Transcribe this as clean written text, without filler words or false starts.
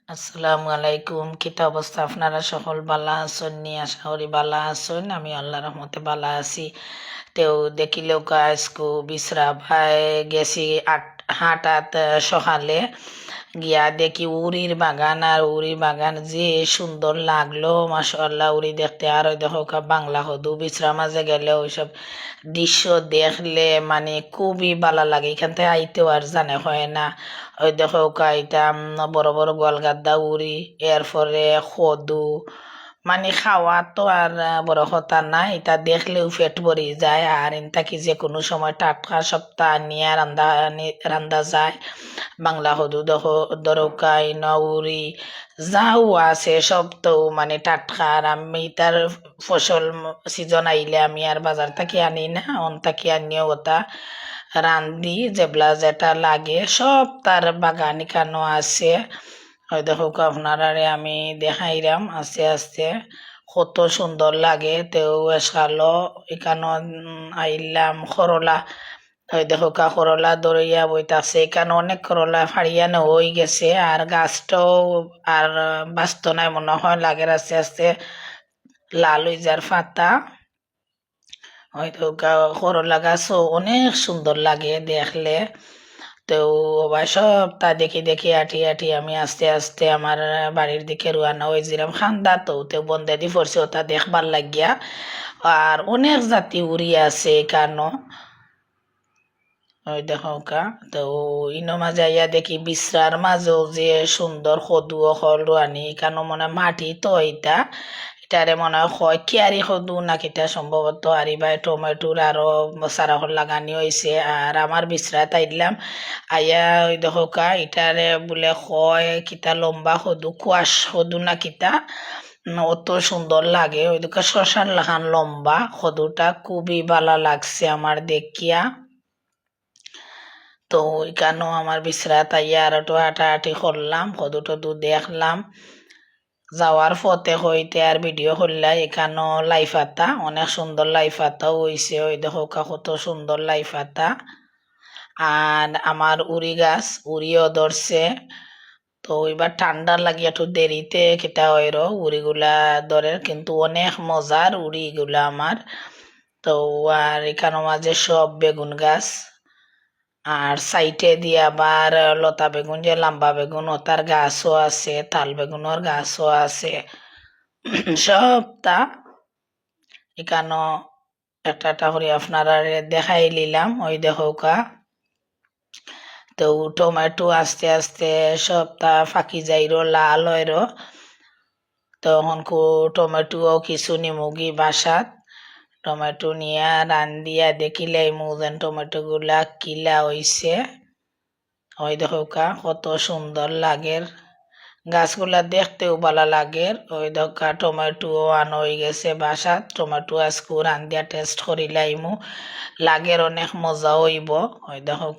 আসসালামু আলাইকুম। কিতা অবস্থা? আপনারা সকল বালা আছেন নি? আশা করি বালা আছেন। আমি আল্লাহর রহমতে বালা আছি। তেও দেখিলেও আজকু বিশ্রা ভাই গেছি হাটাত সকালে গিয়া দেখি উরির বাগান, আর উরি বাগান যে সুন্দর লাগলো মাশাআল্লাহ। উরি দেখতে আর ওই দেখো বাংলা হদু বিশ্রা মাঝে গেলে ওইসব দৃশ্য দেখলে মানে খুবই ভালো লাগে। এখান থেকে আইতেও আর জানে হয় না। ওই দেখো এটা বড় বড় গোয়ালগাদ্দা উড়ি, এরপরে কদু, মানে খাওয়া তো আর বড় কথা না, এটা দেখলেও পেট ভরি যায়। আর ইনতা কি যে কোনো সময় টাটকা সপ্তাহ নিয়ে রান্দা যায়। বাংলা হদু দেখো দরকাই নউরি যাও আছে সব তো মানে টাটকা। আর আমি তার ফসল সিজন আইলে আমি আর বাজার থেকে আনি না, অন থেকে আনিও ওটা রান্ধি যেবলা যেটা লাগে সব তার বাগানি কানো আছে। ওই দেখো আপনারা আমি দেখাইরাম আস্তে আস্তে কত সুন্দর লাগে। তেও এসালো এখানো আইলাম করলা। ওই দেখো করলা দরইয়া বইতাছে, এখানে অনেক করলা ফাড়িয়ানো হয়ে গেছে। আর গাছটাও আর বাঁচত নাই মনে হয়, লাগের আস্তে আস্তে লাল হয়ে যার পাতা। হয়তো করলা গাছও অনেক সুন্দর লাগে দেখলে। তো ওবাই সব তা দেখি দেখি আটি আটি আমি আস্তে আস্তে আমার বাড়ির দিকে রওনা হয়েছিলাম। খান্দা তো বন্ধে দি পড়ছে ওটা দেখবার লাগিয়া। আর অনেক জাতি উড়ি আছে এখানো। ওই দেখো তো ইনো মাঝে ইয়া দেখি বিশ্রার মাঝেও যে সুন্দর সদু হল রানি এখানো মনে মাটি তো এটারে মনে হয় কিয়ারি সদু না কিটা সম্ভবত। আর এবার টমেটোর আরো সারা হল লাগানি হয়েছে। আর আমার বিশ্রা তাইলাম আইয়া ওই দেখো এটারে বলে হয় কিতা লম্বা সদু, কুয়াশ সদু না কিতা। অত সুন্দর লাগে। ওই দেখো শ্মশান লাগান লম্বা সদুটা, খুবই ভালো লাগছে আমার দেখিয়া। তো এখানেও আমার বিশ্রা তাইয়া আর একটু হাঁটাহাঁটি করলাম, কদু টদু দেখলাম। যাওয়ার পথে হইতে আর ভিডিও করলাই। এখানেও লাই পাতা, অনেক সুন্দর লাই পাতাও হইছে। ওই দেখো কত সুন্দর লাই পাতা। আর আমার উড়ি গাছ উড়িও ধরছে। তো এবার ঠান্ডা লাগে একটু দেরিতে খেতে হইর উড়িগুলা ধরে, কিন্তু অনেক মজার উড়িগুলা আমার। তো আর এখানে মাঝে সব বেগুন গাছ। আর সাইটে দিয়ে আবার লতা বেগুন যে লম্বা বেগুন ওটার গাছও আছে, তাল বেগুনের গাছও আছে। সবটা এখানো একটা একটা করে আপনারা দেখাই নিলাম। ওই দেখো তো টমেটো আস্তে আস্তে সবটা ফাঁকি যাইরো লাল হইরো। তখন টমেটোও কিছু নিমুগি বাসাত। টমেটো নিয়ে রান্দিয়া দেখিলে মুজেন টমেটো গুলা কিলা হইছে। ওই দেখো কত সুন্দর লাগে, গাছগুলা দেখতেও ভালো লাগে। ওই দেখা টমেটো আনো হয়ে গেছে বাসাত। টমেটো আজকে রান্দিয়া টেস্ট করিলাইমু, লাগের অনেক মজা হইব। ওই দেখো